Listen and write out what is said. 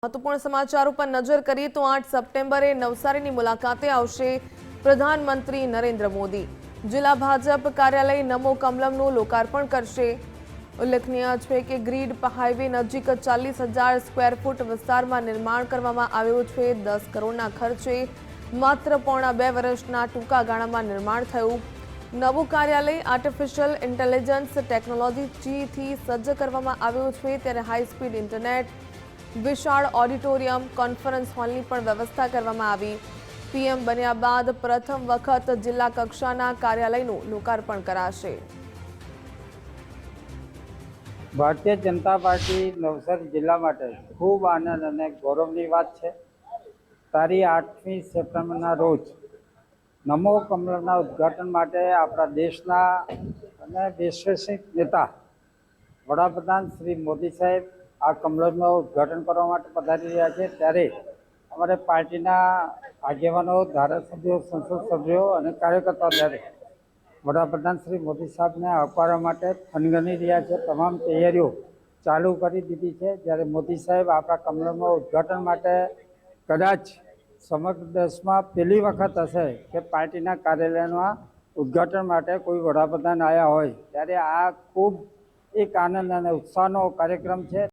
મહત્વપૂર્ણ સમાચારો પર નજર કરીએ તો 8 સપ્ટેમ્બરે નવસારીની મુલાકાતે આવશે પ્રધાનમંત્રી નરેન્દ્ર મોદી। જિલ્લા ભાજપ કાર્યાલય નમો કમલમનું લોકાર્પણ કરશે। ઉલ્લેખનીય છે કે ગ્રીડ હાઈવે નજીક 40,000 સ્ક્વેર ફૂટ વિસ્તારમાં નિર્માણ કરવામાં આવ્યું છે। 10 કરોડના ખર્ચે માત્ર પોણા 2 વર્ષના ટૂંકા ગાળામાં નિર્માણ થયું। નવું કાર્યાલય આર્ટિફિશિયલ ઇન્ટેલિજન્સ ટેકનોલોજીથી સજ્જ કરવામાં આવ્યું છે, ત્યારે હાઈ સ્પીડ ઇન્ટરનેટ, વિશાળ ઓડિટોરિયમ, કોન્ફરન્સ હોલની પણ વ્યવસ્થા કરવામાં આવી। પીએમ બન્યા બાદ પ્રથમ વખત જિલ્લા કક્ષાના કાર્યાલયનું લોકાર્પણ કરાશે। ભારતીય જનતા પાર્ટી નવસારી જિલ્લા માટે ખૂબ આનંદ અને ગૌરવની વાત છે। તારીખ 8મી સપ્ટેમ્બરના રોજ નમો કમલમના ઉદ્ઘાટન માટે આપણા દેશના અને વિશ્વસનીય નેતા વડાપ્રધાન શ્રી મોદી સાહેબ આ કમલમનું ઉદ્ઘાટન કરવા માટે પધારી રહ્યા છે, ત્યારે અમારે પાર્ટીના આગેવાનો, ધારાસભ્યો, સંસદ સભ્યો અને કાર્યકર્તાઓ ત્યારે વડાપ્રધાન શ્રી મોદી સાહેબને આવકારવા માટે થનગની રહ્યા છે। તમામ તૈયારીઓ ચાલુ કરી દીધી છે। જ્યારે મોદી સાહેબ આપણા કમલમનું ઉદ્ઘાટન માટે કદાચ સમગ્ર દેશમાં પહેલી વખત હશે કે પાર્ટીના કાર્યાલયના ઉદ્ઘાટન માટે કોઈ વડાપ્રધાન આવ્યા હોય, ત્યારે આ ખૂબ એક આનંદ અને ઉત્સાહનો કાર્યક્રમ છે।